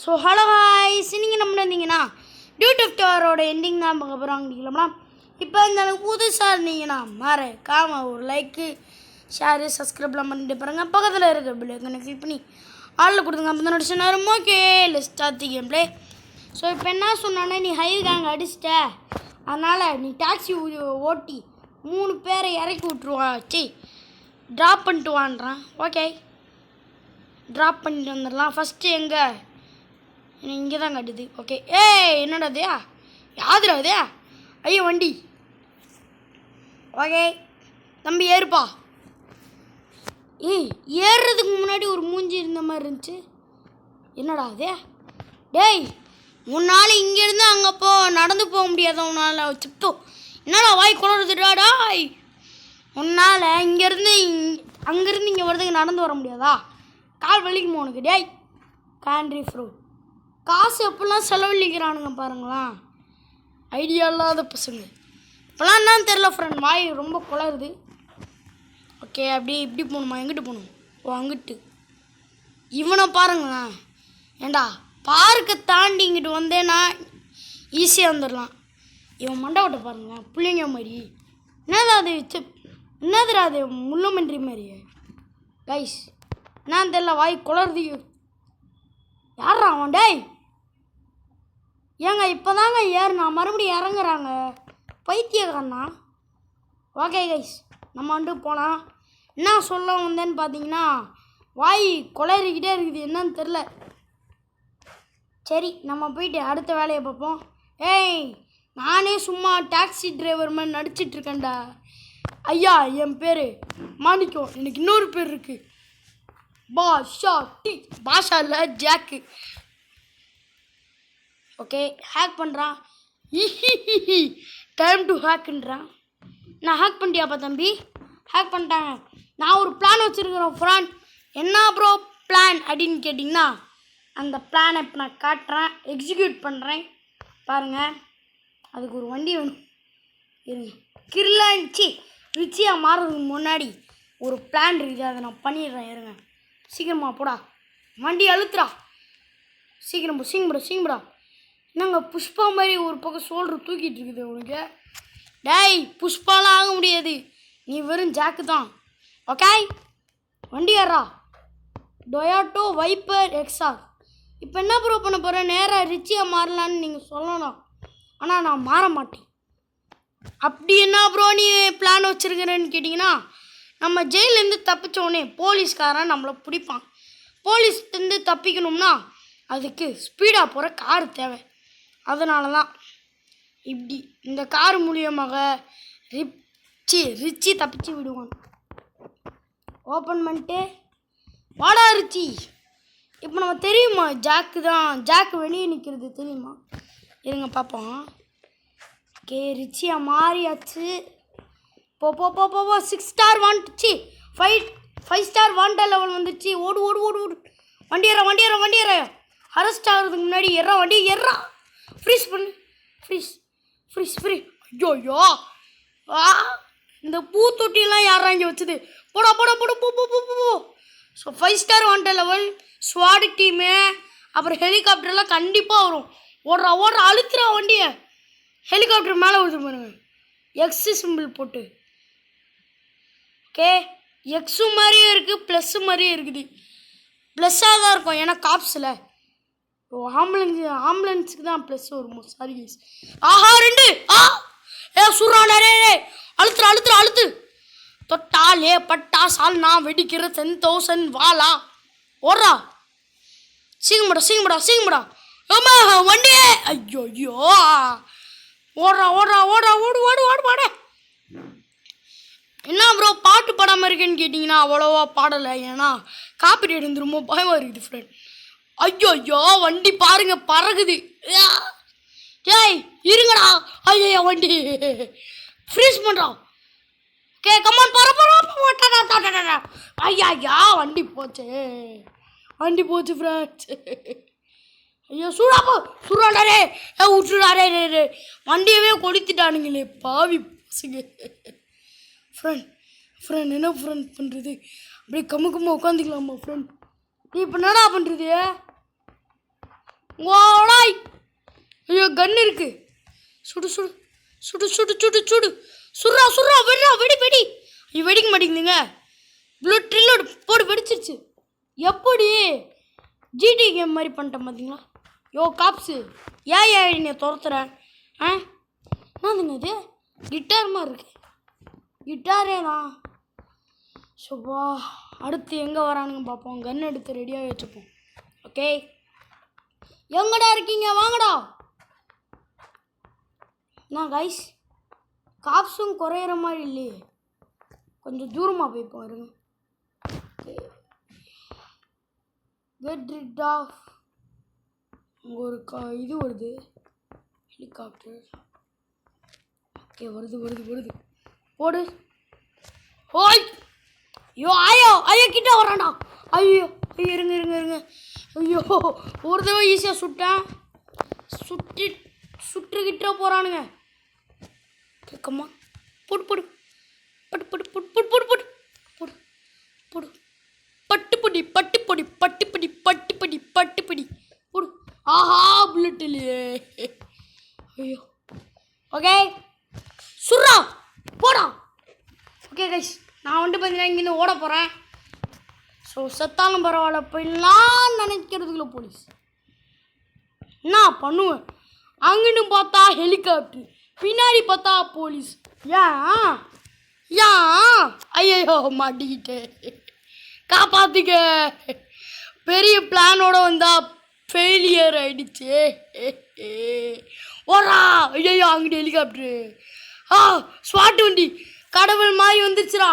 So hello ஹாய்ஸ், நீங்கள் நம்ம இருந்தீங்கன்னா யூடியூப் டவரோட எண்டிங் தான் பார்க்க போகிறோம். அப்படிங்களா இப்போ இந்த புதுசாக இருந்தீங்கன்னா மறக்காம ஒரு லைக்கு ஷேரு சப்ஸ்கிரைப்லாம் பண்ணிட்டு பாருங்க. பக்கத்தில் இருக்க பில்லைக்கனை கிளிக் பண்ணி ஆளில் கொடுத்துங்க. அப்போ தான் நடிச்சு நேரம் okay start game play. So இப்போ என்ன சொன்னானே, நீ ஹை கேங் அடிச்சிட்ட, அதனால் நீ டாக்ஸி ஓட்டி 3 பேரை இறக்கி விட்ருவா, ட்ராப் பண்ணிட்டு வான்றான். ஓகே, ட்ராப் பண்ணிட்டு வந்துடலாம். ஃபஸ்ட்டு எங்கே இங்கே தான் கட்டுது. ஓகே, என்னடா அது, யாதுடா அது, ஐயோ வண்டி. ஓகே தம்பி ஏறுப்பா. ஏறுறதுக்கு முன்னாடி ஒரு மூஞ்சி இருந்த மாதிரி இருந்துச்சு. என்னடா அது, டேய் உன்னால் இங்கேருந்து அங்கே நடந்து போக முடியாத உன்னால் சிப்போ. என்னடா வாய் குளறுதுடா டாய், உன்னால் இங்கேருந்து அங்கேருந்து இங்கே வரதுக்கு நடந்து வர முடியாதா? கால் வலிக்குமா உனக்கு? டேய் காண்ட்ரி ஃப்ரூ, காசு எப்படிலாம் செலவழிக்கிறானுங்க பாருங்களேன், ஐடியா இல்லாத பசங்க. இப்போலாம் என்னன்னு தெரில ஃப்ரெண்ட், வாய் ரொம்ப குளருது. ஓகே, அப்படியே இப்படி போகணுமா? எங்கிட்டு போகணும்? ஓ அங்கிட்டு. இவனை பாருங்களேன், ஏண்டா பார்க்கை தாண்டி இங்கிட்டு வந்தேன்னா ஈஸியாக வந்துடலாம். இவன் மண்டபத்தை பாருங்களேன், பிள்ளைங்க மாதிரி. என்னது அது என்னதுடா அது, முள்ளமன்றி மாதிரி கைஸ். என்னன்னு தெரில, வாய் குளருது. யாரா அவன்? டேய் ஏங்க இப்போ தாங்க ஏறுனா மறுபடியும் இறங்குறாங்க, பைத்தியக்காரனா. ஓகே கைஸ், நம்ம வந்துட்டு போகலாம். என்ன சொல்ல வந்தேன்னு பார்த்தீங்கன்னா, வாய் குளறிக்கிட்டே இருக்குது, என்னன்னு தெரில. சரி நம்ம போயிட்டு அடுத்த வேலையை பார்ப்போம். நானே சும்மா டாக்ஸி டிரைவர் மாதிரி நடிச்சிட்ருக்கேன்டா. ஐயா என் பேர் மாணிக்கம், எனக்கு இன்னொரு பேர் இருக்குது, பாஷா டி. பாஷா இல்லை, ஜாக்கு. ஓகே, ஹேக் பண்ணுறான். டைம் டு ஹேக்குன்றான். நான் ஹேக் பண்ணிட்டியாப்பா தம்பி? ஹேக் பண்ணிட்டாங்க. நான் ஒரு பிளான் வச்சுருக்கிறேன் ஃப்ரெண்ட். என்ன ப்ரோ பிளான் அப்படின்னு கேட்டிங்கன்னா, அந்த பிளானை இப்போ நான் காட்டுறேன், எக்ஸிக்யூட் பண்ணுறேன் பாருங்கள். அதுக்கு ஒரு வண்டி வேணும். இருங்க, கிர்லான்ச்சி ரிச்சியாக மாறுறதுக்கு முன்னாடி ஒரு பிளான் இருக்குது, அதை நான் பண்ணிடுறேன். இருங்க, சீக்கிரமா போடா, வண்டி அழுத்துறா, சீக்கிரம் சீக்கிரம்டா. என்னங்க புஷ்பா மாதிரி ஒரு பக்கம் சோல்டர் தூக்கிட்டு இருக்குது உனக்கு? டேய் புஷ்பாலாம் ஆக முடியாது, நீ வெறும் ஜாக்கு தான். ஓகே வண்டி ஏறா. Toyota viper XR. இப்போ என்ன ப்ரோ பண்ண போகிறேன்? நேராக ரிச்சியாக மாறலான்னு நீங்கள் சொல்லலாம், ஆனால் நான் மாற மாட்டேன். அப்படி என்ன ப்ரோ நீ பிளான் வச்சுருக்கிறேன்னு கேட்டிங்கன்னா, நம்ம ஜெயிலேருந்து தப்பிச்சோடனே போலீஸ்காரன் நம்மளை பிடிப்பான். போலீஸ்லேருந்து தப்பிக்கணும்னா அதுக்கு ஸ்பீடாக போகிற கார் தேவை. அதனால தான் இப்படி இந்த கார் மூலியமாக ரிச்சி தப்பிச்சு விடுவான். ஓப்பன் பண்ணிட்டு வாடா ரிச்சி. இப்போ நம்ம தெரியுமா ஜாக்கு வெளியே நிற்கிறது தெரியுமா? இருங்க பார்ப்போம். ஓகே, ரிச்சியாக மாறியாச்சு. போ 6 ஸ்டார் வந்துச்சு, 5 ஸ்டார் வாண்ட லெவல் வந்துச்சு. ஓடு வண்டி ஏற. அரெஸ்ட் ஆகிறதுக்கு முன்னாடி வண்டி ஏறா. ஃப்ரீஸ் பண்ணு, ஃப்ரீ. ஐயோ இந்த பூத்தொட்டிலாம் யாரா இங்கே வச்சுது? போடா போ. ஸோ 5 ஸ்டார் வாண்ட லெவல் ஸ்வாட் டீமு, அப்புறம் ஹெலிகாப்டர்லாம் கண்டிப்பாக வரும். ஓடுறா அழுத்துறா வண்டியை. ஹெலிகாப்டர் மேலே வருது பாருங்க, எக்ஸு சிம்பிள் போட்டு. ஓகே, எக்ஸு மாதிரியே இருக்குது, ப்ளஸ்ஸு மாதிரியே இருக்குது. ப்ளஸ்ஸாக தான் இருக்கும், ஏன்னா காப்ஸில் ஆம்புலன்ஸுக்கு தான் ப்ளஸ் வருமோ. Sorry guys. ஆஹா 2 சுறானே. அழுத்து. தொட்டாலே பட்டாசால் நான் வெடிக்கிற 10,000 வாலா. ஓடுறா, சீக்கிரமாடா. ஆமா வண்டியே. ஐயோ ஓடுறா. ஓடு. என்ன ப்ரோ பாட்டு பாடாமல் இருக்கேன்னு கேட்டிங்கன்னா, அவ்வளோவா பாடலை, ஏன்னா காப்பிரைட் வந்து ரொம்ப பயமாக இருக்குது ஃப்ரெண்ட். ஐயோ வண்டி பாருங்க பறகுது. டேய் இருங்கடா. ஐயோ வண்டி ஃப்ரீஸ் பண்ணுறான். ஓகே கமான் போகிற. ஐயா வண்டி போச்சு ஃப்ரெண்ட்ஸ். ஐயோ சுடாடே விட்டுடாரே. வண்டியவே கொளுத்திட்டானுங்களே பாவி பசங்க. ஃப்ரெண்ட் என்ன ஃப்ரெண்ட் பண்ணுறது? அப்படியே கம்ம உட்காந்துக்கலாமா ஃப்ரெண்ட்? நீ இப்போ என்னடா பண்ணுறது? ஓடாய். ஐயோ கன் இருக்கு. சுடு சுடு சுடு சுடு சுடு சுடு சுடுறா சுடுறா வெடிடா வெடி வெடி. ஐயோ வெடிக்க மாட்டேங்குதுங்க. புல்லட் ட்ரில்லோடு போடு வெடிச்சிருச்சு. எப்படி ஜிடி கேம் மாதிரி பண்ணிட்டேன் பார்த்தீங்களா? யோ காப்ஸு ஏன் நீ துரத்துறேன்? என்னதுங்க இது? கிட்டார் மாதிரி இருக்கு. கிட்டாரே தான். சுபா அடுத்து எங்கே வரானுங்க பார்ப்போம். கன் எடுத்து ரெடியாக வச்சுப்போம். ஓகே எங்கடா இருக்கீங்க? வாங்கடா. நான் கைஸ் காப்ஸும் குறையிற மாதிரி இல்லையே. கொஞ்சம் தூரமாக போய்ப்போம் இருங்க. Get rid of. அங்கே ஒரு இது வருது ஹெலிகாப்டர். ஓகே வருது வருது வருது போடு. ஓய் ஐயோ ஐயோ கிட்ட வரான்டா. ஐயோ ஐயோ இருங்க இருங்க இருங்க. ஐயோ ஒரு தடவை ஈஸியாக சுட்டேன். சுட்டுக்கிட்ட போகிறானுங்க. கேட்கம்மா போடு போடு பட்டு பட்டு பொடு பொடு பொடு பொடு பொடு பொடு பட்டுப்பொடி பட்டுப்பொடி பட்டுப்படி பட்டுப்படி பட்டுப்படி பொடு. ஆஹா புல்லட் இல்லையே. ஐயோ ஓகே சுர்ரா போடா. ஓகே கைஸ் நான் பார்த்தீங்கன்னா இங்கேருந்து ஓட போகிறேன். ஸோ செத்தாலும் பரவாயில்ல போயிடலாம் நினைக்கிறதுக்குள்ள போலீஸ் என்ன பண்ணுவேன். அங்கிட்டு பார்த்தா ஹெலிகாப்டர், பின்னாடி பார்த்தா போலீஸ். ஏன் ஐயோ மாட்டிக்கிட்டே காப்பாற்றிக்க. பெரிய பிளானோட வந்தால் ஃபெயிலியர் ஆயிடுச்சு. ஓரா ஐயோ அங்கிட்டு ஹெலிகாப்டரு. ஸ்வாட் வண்டி கடவுள் மாதிரி வந்துருச்சுடா.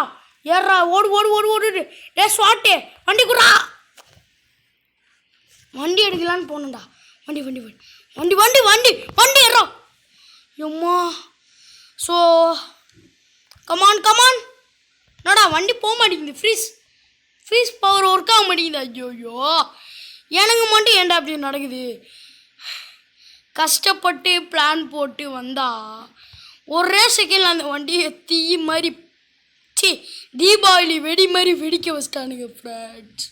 ஏறா ஓடு ஓடு ஓடு ஓடு. டே ஸ்வாட்டு வண்டி குடா. வண்டி எடுக்கலான்னு போனண்டா. வண்டி வண்டி வண்டி வண்டி வண்டி வண்டி வண்டி ஏறா. எம்மா ஸோ கமான் கமான். என்னடா வண்டி போக மாட்டேங்குது. ஃப்ரீஸ் பவர் ஒர்க் ஆக மாட்டேங்குது. ஐயோயோ எனக்கு மட்டும் ஏன்டா அப்படி நடக்குது? கஷ்டப்பட்டு பிளான் போட்டு வந்தா ஒரே செகண்டில் அந்த வண்டியை தீ மாதிரி தீபாவளி வெடி மாதிரி வெடிக்க வச்சிட்டானுங்க ஃப்ரெண்ட்ஸ்.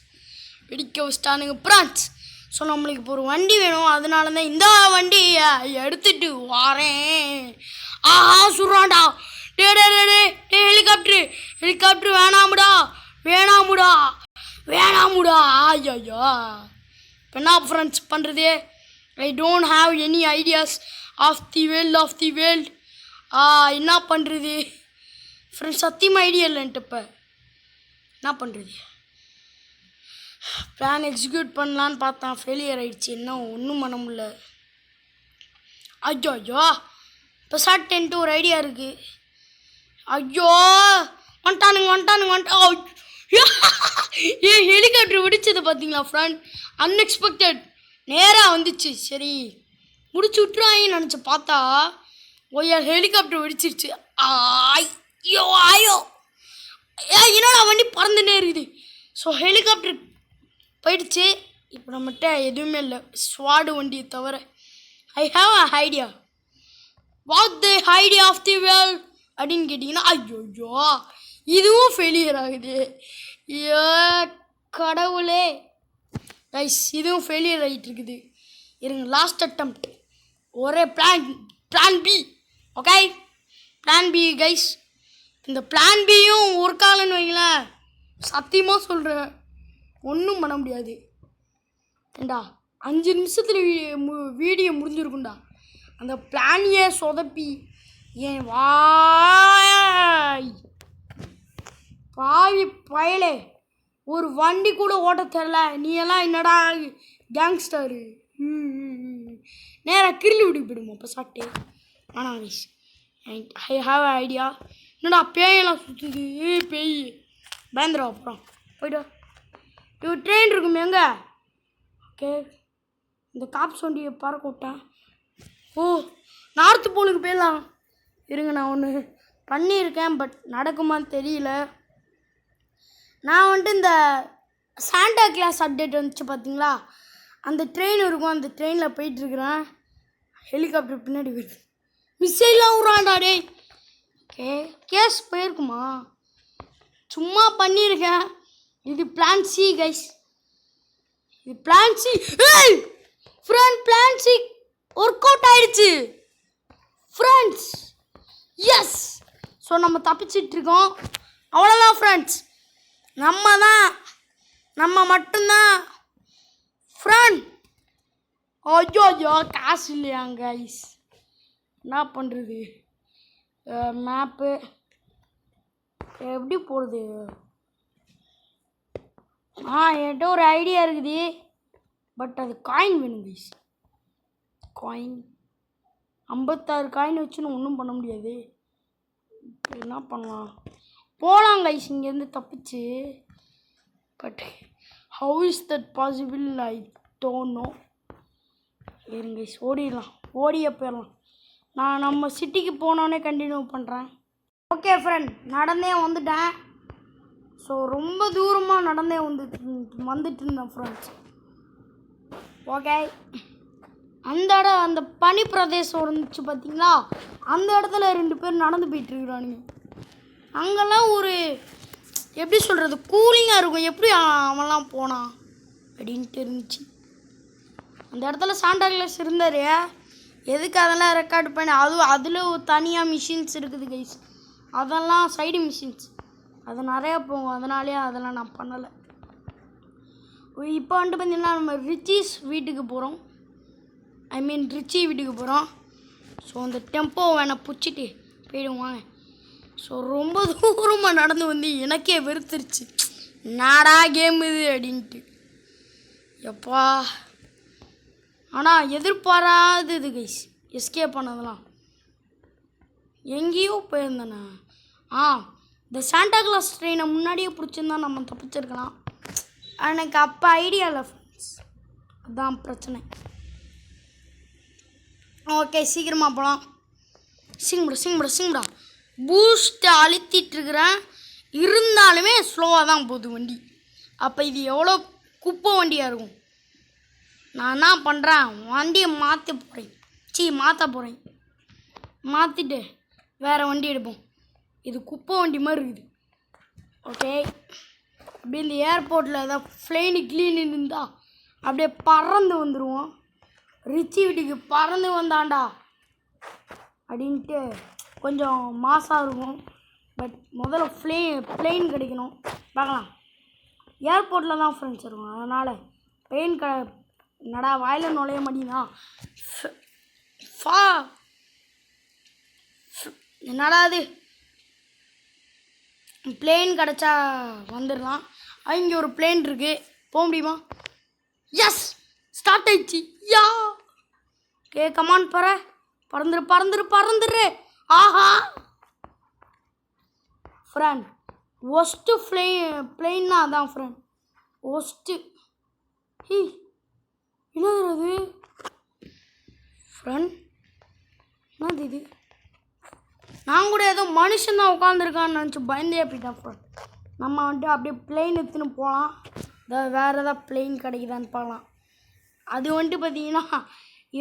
ஸோ நம்மளுக்கு இப்போ ஒரு வண்டி வேணும். அதனால தான் இந்த வண்டியை எடுத்துட்டு வாரேன். ஆஹா சுடுறான்டா. டே டே டே டே டே ஹெலிகாப்டரு வேணாமுடா வேணாமுடா வேணாமுடா. ஐயோ இப்போ என்ன ஃப்ரெண்ட்ஸ் பண்ணுறது? I don't have any ideas of the world. என்ன பண்ணுறது ஃப்ரெண்ட்ஸ்? சத்தியமாக ஐடியா இல்லைன்ட்டு இப்போ என்ன பண்ணுறது? பிளான் எக்ஸிக்யூட் பண்ணலான்னு பார்த்தேன், ஃபெயிலியர் ஆகிடுச்சு. இன்னும் ஒன்றும் பண்ண முடியல. ஐயோ இப்போ சாட்டேன்ட்டு ஒரு ஐடியா இருக்குது. ஐயோ வந்துட்டானுங்க. ஏன் ஹெலிகாப்டர் வெடிச்சது பார்த்தீங்களா ஃப்ரெண்ட்? அன்எக்ஸ்பெக்டட் நேராக வந்துச்சு. சரி முடிச்சு விட்டுருவாங்கன்னு நினச்சி பார்த்தா ஹெலிகாப்டர் வெடிச்சிருச்சு. ஐயோ என்னடா வண்டி பறந்துட்டே இருக்குது. ஸோ ஹெலிகாப்டர் போயிடுச்சு. இப்போ நம்மகிட்ட எதுவுமே இல்லை ஸ்வாடு வண்டியை தவிர. I have a idea. What the idea of the world அப்படின்னு கேட்டிங்கன்னா ஐயோ இதுவும் ஃபெயிலியர் ஆகுது. ஐயோ கடவுளே கைஸ் இதுவும் ஃபெயிலியர் ஆகிட்டு இருக்குது. இருங்க லாஸ்ட் அட்டம்ப்ட். ஒரே plan B. Okay plan B guys. இந்த பிளான் பியும் ஒர்க் ஆகலன்னு வைங்களேன், சத்தியமாக சொல்கிறேன் ஒன்றும் பண்ண முடியாது. ஏண்டா 5 நிமிஷத்தில் வீடியோ முடிஞ்சிருக்குண்டா. அந்த பிளானையே சொதப்பி என் வாய் பாவி பயலே ஒரு வண்டி கூட ஓட்ட தெரில. நீ எல்லாம் என்னடா கேங்ஸ்டரு? நேராக கிரிலி விட்டு போயிடுமா இப்போ சாப்பிட்டு. ஆனால் wise I have a idea. என்னடா பேயெல்லாம் சுற்றுது. பேய் பயந்துடும். அப்புறம் போய்ட்டு இவர் ட்ரெயின் இருக்குமே எங்கே? ஓகே இந்த காப்ஸ் வண்டியை பறக்க விட்டேன். நார்த்து போலுக்கு போயிடலாம். இருங்க நான் ஒன்று பண்ணியிருக்கேன், பட் நடக்குமான்னு தெரியல. நான் இந்த சாண்டா கிளாஸ் அப்டேட் வந்துச்சு பார்த்தீங்களா, அந்த ட்ரெயின் இருக்கும். அந்த ட்ரெயினில் போயிட்டுருக்குறேன். ஹெலிகாப்டர் பின்னாடி வருது. மிஸ்ஸைலாம் விட்றான்டா டே. கேஸ் போயிருக்குமா? சும்மா பண்ணியிருக்கேன். இது பிளான் சி கைஸ். இது plan C. Friend plan C work out ஆயிடுச்சு ஃப்ரெண்ட்ஸ். எஸ். ஸோ நம்ம தப்பிச்சிட்ருக்கோம். அவ்வளோதான் ஃப்ரெண்ட்ஸ். நம்ம மட்டும்தான் ஃப்ரெண்ட். ஐயோ காசு இல்லையாங்க கைஸ், என்ன பண்ணுறது? மேப்பு எப்படி போகிறது? என்கிட்ட ஒரு ஐடியா இருக்குது, பட் அது காயின் வேணும் கைஸ். காயின் 56 காயின் வச்சுன்னு ஒன்றும் பண்ண முடியாது. என்ன பண்ணலாம்? போகலாம் கைஸ் இங்கேருந்து தப்பிச்சு. But how is that possible? I don't know. இருங்க கைஸ், ஓடியே போயிடலாம். நான் நம்ம சிட்டிக்கு போனோடனே கண்டினியூ பண்ணுறேன். ஓகே ஃப்ரெண்ட், நடந்தே வந்துட்டேன். ஸோ ரொம்ப தூரமாக நடந்தே வந்துட்டு இருந்தேன் ஃப்ரெண்ட்ஸ். ஓகே, அந்த பனி பிரதேசம் இருந்துச்சு பார்த்தீங்களா, அந்த இடத்துல 2 பேர் நடந்து போயிட்டுருக்குறானுங்க. அங்கெல்லாம் ஒரு எப்படி சொல்கிறது, கூலிங்காக இருக்கும். எப்படி அவன்லாம் போனான் அப்படின்ட்டு இருந்துச்சு. அந்த இடத்துல சாண்டா கிளாஸ் இருந்தார். எதுக்கு அதெல்லாம் ரெக்கார்டு பண்ணி அதில் தனியாக மிஷின்ஸ் இருக்குது கைஸ். அதெல்லாம் சைடு மிஷின்ஸ், அது நிறையா போகும். அதனாலே அதெல்லாம் நான் பண்ணலை. இப்போ வந்துட்டு பார்த்தீங்கன்னா நம்ம ரிச்சீஸ் வீட்டுக்கு போகிறோம். ரிச்சி வீட்டுக்கு போகிறோம். ஸோ அந்த டெம்போ வேணை பிடிச்சிட்டு போயிடுவாங்க. ஸோ ரொம்ப தூரமாக நடந்து வந்து எனக்கே வெறுத்துருச்சு. நாடா கேம் இது அப்படின்ட்டு. எப்பா, ஆனால் எதிர்பாராதது கைஸ் எஸ்கேப் பண்ணதெல்லாம். எங்கேயோ போயிருந்தேண்ணா. இந்த சாண்டா கிளாஸ் ட்ரெயினை முன்னாடியே பிடிச்சிருந்தா நம்ம தப்பிச்சிருக்கலாம். எனக்கு அப்போ ஐடியா இல்லை ஃப்ரெண்ட்ஸ், அதுதான் பிரச்சனை. ஓகே, சீக்கிரமாக போகலாம். சிங்கடா பூஸ்ட்டை அழுத்திட்டுருக்குறேன். இருந்தாலுமே ஸ்லோவாக தான் போகுது வண்டி. அப்போ இது எவ்வளோ குப்பை வண்டியாக இருக்கும். நான் என்ன பண்ணுறேன், வண்டியை மாற்ற போகிறேன். மாற்றிட்டு வேறு வண்டி எடுப்போம். இது குப்பை வண்டி மாதிரி இருக்குது. ஓகே, அப்படியே இந்த ஏர்போர்ட்டில் ஏதாவது ஃப்ளைனு க்ளீனு இருந்தால் அப்படியே பறந்து வந்துடுவோம். ரிச்சி வீட்டுக்கு பறந்து வந்தாண்டா அப்படின்ட்டு கொஞ்சம் மாசாக இருக்கும். பட் முதல்ல பிளெயின் கிடைக்கணும், பார்க்கலாம். ஏர்போர்ட்டில் தான் ஃப்ரெண்ட்ஸ் இருக்கும். அதனால் பிளெயின் நடா வாயில் நுழைய மாட்டேங்குதான். என்னடா அது, பிளேன் கிடச்சா வந்துடலாம். இங்கே ஒரு பிளேன் இருக்குது, போக முடியுமா? எஸ், ஸ்டார்ட் ஆயிடுச்சு. யா, ஓகே, கமான் பறந்துரு. ஆஹா ஃப்ரெண்ட், ஒஸ்ட்டு பிளெயின்னா அதான் ஃப்ரெண்ட், ஒஸ்ட்டு. என்னது அது ஃப்ரெண்ட்? என்னது இது? நான் கூட ஏதோ மனுஷன் உட்காந்துருக்கான்னு நினச்சி பயந்தே போயிட்டேன் ஃப்ரெண்ட். நம்ம வந்துட்டு அப்படியே பிளெயின் எடுத்துன்னு போகலாம். வேறு ஏதாவது பிளெயின் கிடைக்குதான்னு பார்க்கலாம். அது வந்துட்டு பார்த்தீங்கன்னா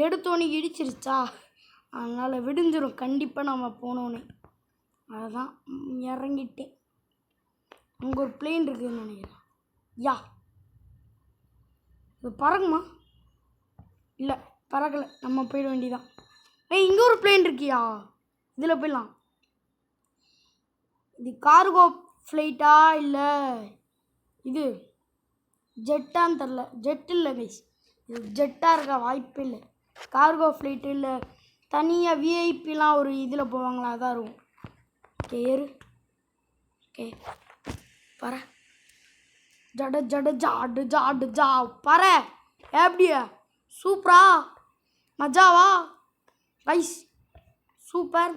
எடுத்தோன்னே இடிச்சிருச்சா, அதனால் விடிஞ்சிரும் கண்டிப்பாக நம்ம போனோன்னே. அதுதான் இறங்கிட்டேன். அங்கே ஒரு பிளெயின் இருக்குதுன்னு நினைக்கிறேன். யா, இது பறக்குமா? இல்லை, பறக்கலை. நம்ம போயிட வேண்டியதான். இங்கே ஒரு பிளேன் இருக்கியா, இதில் போயிடலாம். இது கார்கோ ஃப்ளைட்டா இல்லை இது ஜெட்டான்னு தெரில. ஜெட் இல்லை கைஸ், இது ஜெட்டாக இருக்க வாய்ப்பு இல்லை. கார்கோ ஃப்ளைட்டு இல்லை, தனியாக விஐபிலாம் ஒரு இதில் போவாங்களா, அதான் இருக்கும். ஓகே, ஏறு. ஓகே, பற ஜா பற. எப்படியா, சூப்பரா, மஜாவா கைஸ், சூப்பர்.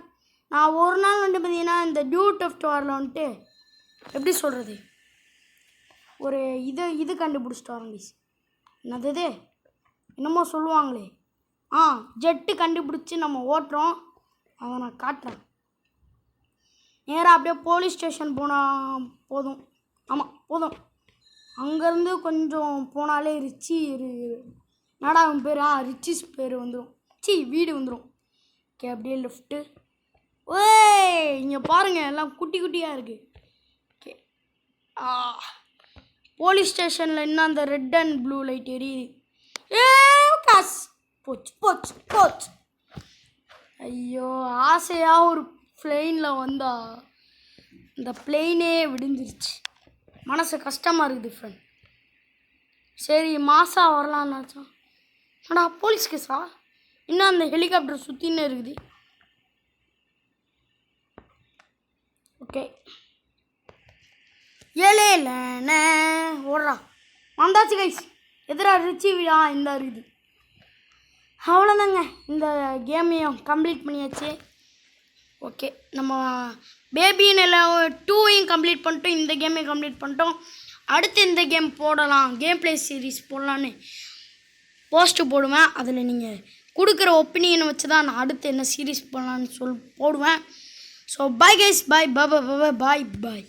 நான் ஒரு நாள் வந்துட்டு பார்த்தீங்கன்னா இந்த டியூட் ஆஃப் டவரில் வந்துட்டு எப்படி சொல்கிறது, ஒரு இது கண்டுபிடிச்சிட்டு வரேன் கைஸ். என்னது என்னமோ சொல்லுவாங்களே, ஜெட்டு கண்டுபிடிச்சி நம்ம ஓட்டுறோம். அதை நான் காட்டுறேன். நேராக அப்படியே போலீஸ் ஸ்டேஷன் போனால் போதும். ஆமாம், போதும். அங்கேருந்து கொஞ்சம் போனாலே என்னடா அவன் பேர், ரிச்சிஸ் பேர் வந்துடும். வீடு வந்துடும். ஓகே, அப்படியே லெஃப்ட்டு. இங்கே பாருங்கள், எல்லாம் குட்டி குட்டியாக இருக்குது. ஓகே, போலீஸ் ஸ்டேஷனில் இன்னும் அந்த ரெட் அண்ட் ப்ளூ லைட் எரியுது. ஏ காசு போச்சு போச்சு போச்சு. ஐயோ, ஆசையாக ஒரு பிளெயினில் வந்தா இந்த பிளெயினே விடிஞ்சிருச்சு. மனசு கஷ்டமாக இருக்குது ஃப்ரெண்ட். சரி மாதம் வரலான்னு நினச்சோம். ஆனால் போலீஸ் கேஸா? இன்னும் அந்த ஹெலிகாப்டர் சுற்றின்னு இருக்குது. ஓகே, ஏழேல ஓடுறா வந்தாச்சு கைஸ். எதிரா ரிச்சி வீடா இந்த இருக்குது. அவ்வளோதாங்க, இந்த கேமையும் கம்ப்ளீட் பண்ணியாச்சு. ஓகே, நம்ம பேபின்னு எல்லாம் 2ஐயும் கம்ப்ளீட் பண்ணிட்டோம், இந்த கேமையும் கம்ப்ளீட் பண்ணிட்டோம். அடுத்து இந்த கேம் போடலாம், கேம் ப்ளே சீரீஸ் போடலான்னு போஸ்ட்டு போடுவேன். அதில் நீங்கள் கொடுக்குற ஒப்பீனியனை வச்சு தான் நான் அடுத்து என்ன சீரீஸ் போடலான்னு போடுவேன். ஸோ பாய் கைஸ், பாய் பாய் பாய் பாய் பாய்.